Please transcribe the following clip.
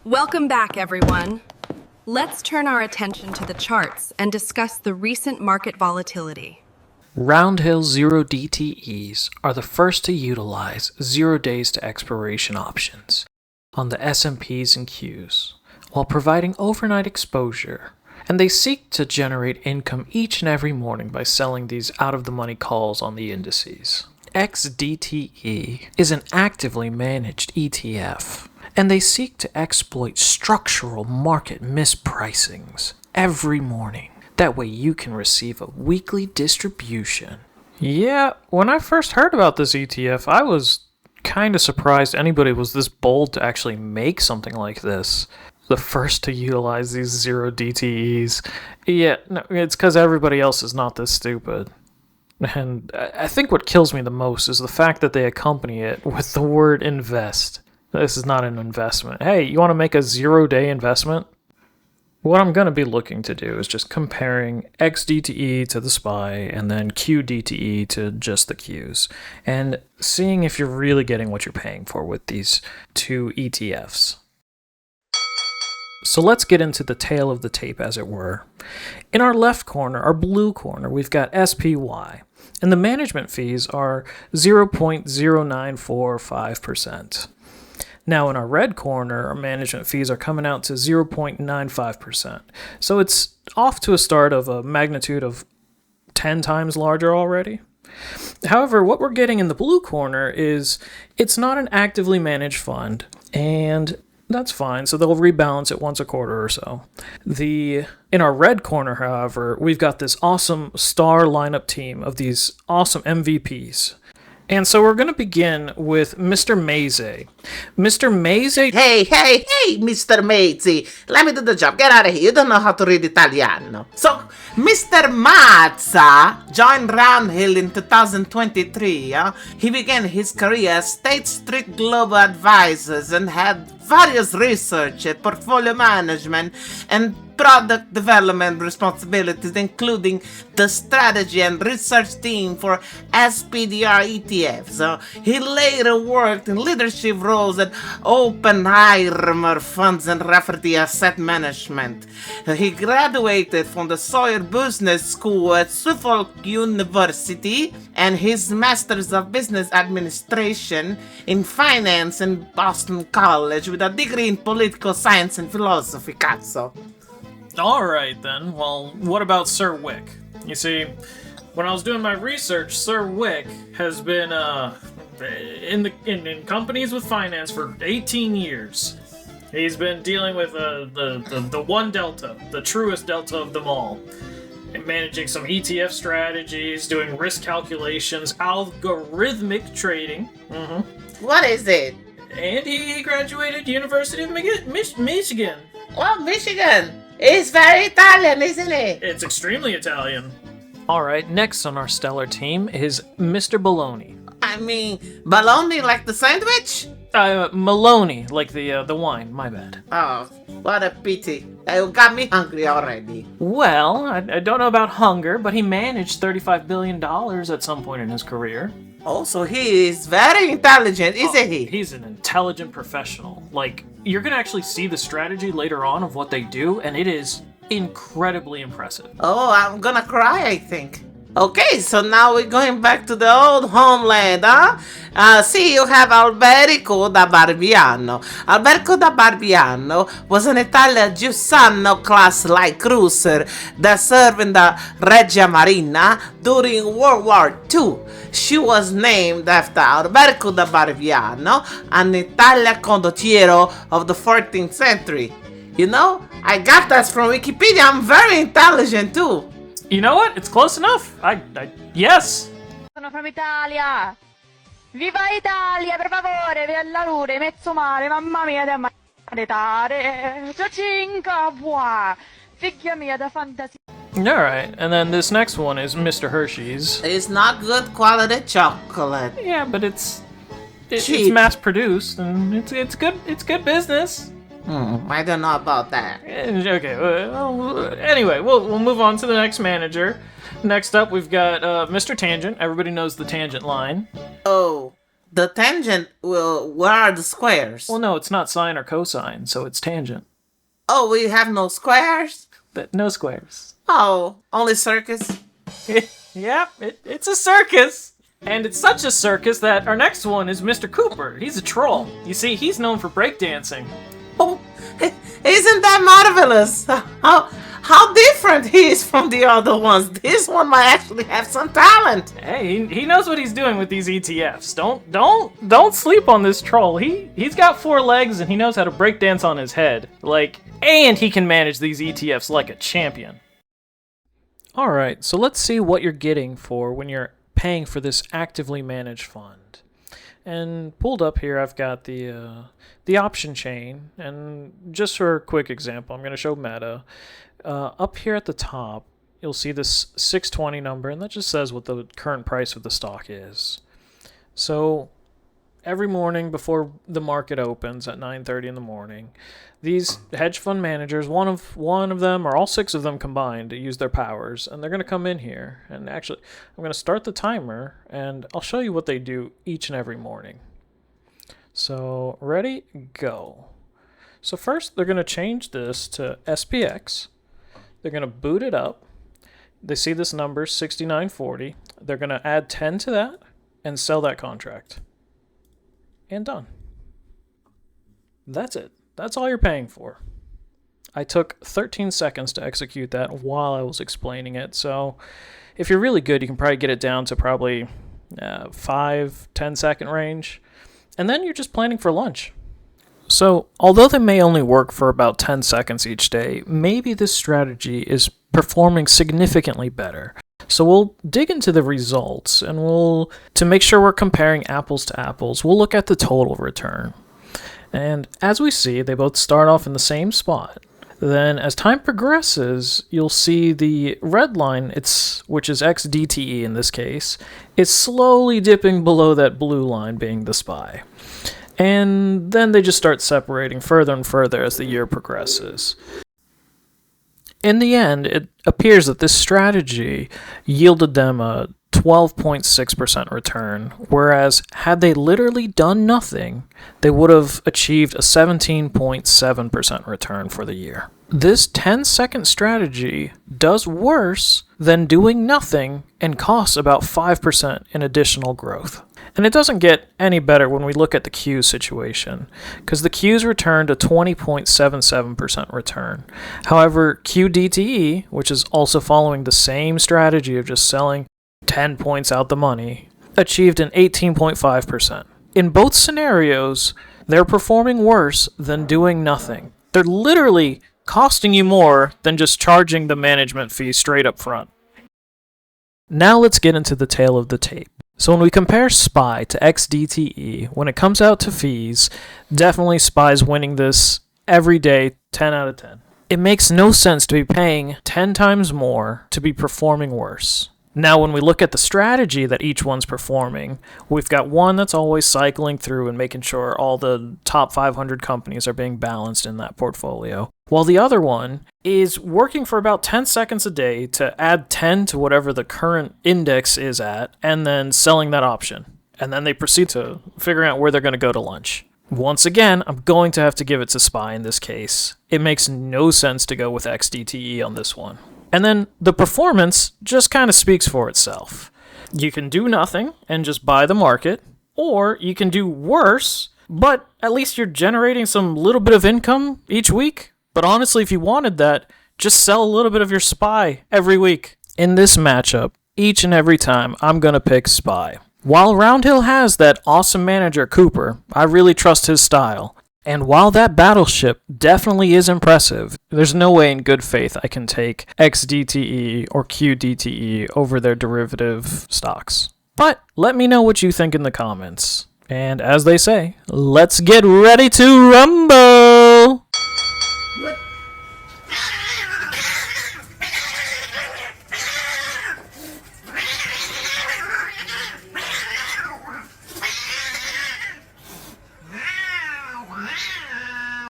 Welcome back, everyone. Let's turn our attention to the charts and discuss the recent market volatility. RoundHill 0DTEs are the first to utilize 0 days to expiration options on the S&Ps and Qs, while providing overnight exposure, and they seek to generate income each and every morning by selling these out-of-the-money calls on the indices. XDTE is an actively managed ETF, and they seek to exploit structural market mispricings every morning. That way you can receive a weekly distribution. Yeah, when I first heard about this ETF, I was kind of surprised anybody was this bold to actually make something like this. The first to utilize these 0 DTEs. Yeah, no, it's because everybody else is not this stupid. And I think what kills me the most is the fact that they accompany it with the word invest. This is not an investment. Hey, you want to make a 0-day investment? What I'm going to be looking to do is just comparing XDTE to the SPY and then QDTE to just the Qs, and seeing if you're really getting what you're paying for with these two ETFs. So let's get into the tail of the tape, as it were. In our left corner, our blue corner, we've got SPY, and the management fees are 0.0945%. Now in our red corner, our management fees are coming out to 0.95%. So it's off to a start of a magnitude of 10 times larger already. However, what we're getting in the blue corner is it's not an actively managed fund, and that's fine, so they'll rebalance it once a quarter or so. In our red corner, however, we've got this awesome star lineup team of these awesome MVPs. And so we're going to begin with Mr. Maze. Mr. Maze... Hey, Mr. Maze. Let me do the job. Get out of here. You don't know how to read Italiano. So, Mr. Mazza joined RoundHill in 2023. He began his career as State Street Global Advisors and had various research, portfolio management, and product development responsibilities, including the strategy and research team for SPDR ETFs. He later worked in leadership roles at Oppenheimer Funds and Rafferty Asset Management. He graduated from the Sawyer Business School at Suffolk University and his Master's of Business Administration in Finance in Boston College with a degree in Political Science and Philosophy. Cazzo. Alright then, well, what about Sir Wick? You see, when I was doing my research, Sir Wick has been in companies with finance for 18 years. He's been dealing with the one delta, the truest delta of them all. And managing some ETF strategies, doing risk calculations, algorithmic trading. What is it? And he graduated University of Michigan. Well, Michigan. It's very Italian, isn't it? It's extremely Italian. Alright, next on our stellar team is Mr. Baloney. I mean, bologna like the sandwich? Maloney, like the wine, my bad. Oh, what a pity. You got me hungry already. Well, I don't know about hunger, but he managed $35 billion at some point in his career. Oh, so he is very intelligent, isn't he? He's an intelligent professional. Like, you're gonna actually see the strategy later on of what they do, and it is incredibly impressive. Oh, I'm gonna cry, I think. Okay, so now we're going back to the old homeland, huh? See, you have Alberico da Barbiano. Alberico da Barbiano was an Italian Giussano class light cruiser that served in the Regia Marina during World War II. She was named after Alberico da Barbiano, an Italian condottiero of the 14th century. You know, I got that from Wikipedia. I'm very intelligent too. You know what? It's close enough. Yes. Sono from Italia. Viva Italia, per favore, bella lure, mezzo mare, mamma mia da maritare. Ciacinca buà. Figlia mia da fantasia. Alright, and then this next one is Mr. Hershey's. It's not good quality chocolate. Yeah, but it's Cheap. mass produced and it's good business. I don't know about that. Okay, well, anyway, we'll move on to the next manager. Next up, we've got Mr. Tangent. Everybody knows the Tangent line. Oh, the tangent, where are the squares? Well, no, it's not sine or cosine, so it's tangent. Oh, we have no squares? But no squares. Oh, only circus? Yep, it's a circus. And it's such a circus that our next one is Mr. Cooper. He's a troll. You see, he's known for breakdancing. Oh, isn't that marvelous? How different he is from the other ones. This one might actually have some talent. Hey, he knows what he's doing with these ETFs. Don't sleep on this troll. He's got 4 legs and he knows how to breakdance on his head. And he can manage these ETFs like a champion. Alright, so let's see what you're getting for when you're paying for this actively managed fund. And pulled up here, I've got the option chain, and just for a quick example, I'm going to show Meta. Up here at the top, you'll see this 620 number, and that just says what the current price of the stock is. So every morning before the market opens at 9:30 in the morning, these hedge fund managers, one of them or all 6 of them combined, use their powers, and they're going to come in here. And actually, I'm going to start the timer, and I'll show you what they do each and every morning. So ready, go. So first, they're going to change this to SPX. They're going to boot it up. They see this number 6940. They're going to add 10 to that and sell that contract. And done. That's it. That's all you're paying for. I took 13 seconds to execute that while I was explaining it, so if you're really good, you can probably get it down to probably 5-10 second range, and then you're just planning for lunch. So, although they may only work for about 10 seconds each day, maybe this strategy is performing significantly better. So we'll dig into the results, and to make sure we're comparing apples to apples, we'll look at the total return. And as we see, they both start off in the same spot. Then as time progresses, you'll see the red line, which is XDTE in this case, is slowly dipping below that blue line being the SPY. And then they just start separating further and further as the year progresses. In the end, it appears that this strategy yielded them a 12.6% return, whereas had they literally done nothing, they would have achieved a 17.7% return for the year. This 10-second strategy does worse than doing nothing and costs about 5% in additional growth. And it doesn't get any better when we look at the Q's situation, because the Q's returned a 20.77% return. However, QDTE, which is also following the same strategy of just selling 10 points out the money, achieved an 18.5%. In both scenarios, they're performing worse than doing nothing. They're literally costing you more than just charging the management fee straight up front. Now let's get into the tail of the tape. So when we compare SPY to XDTE, when it comes out to fees, definitely SPY's winning this every day, 10 out of 10. It makes no sense to be paying 10 times more to be performing worse. Now when we look at the strategy that each one's performing, we've got one that's always cycling through and making sure all the top 500 companies are being balanced in that portfolio, while the other one is working for about 10 seconds a day to add 10 to whatever the current index is at, and then selling that option. And then they proceed to figuring out where they're going to go to lunch. Once again, I'm going to have to give it to SPY in this case. It makes no sense to go with XDTE on this one. And then the performance just kind of speaks for itself. You can do nothing and just buy the market, or you can do worse, but at least you're generating some little bit of income each week. But honestly, if you wanted that, just sell a little bit of your SPY every week. In this matchup, each and every time, I'm going to pick SPY. While RoundHill has that awesome manager, Cooper, I really trust his style. And while that battleship definitely is impressive, there's no way in good faith I can take XDTE or QDTE over their derivative stocks. But let me know what you think in the comments. And as they say, let's get ready to rumble!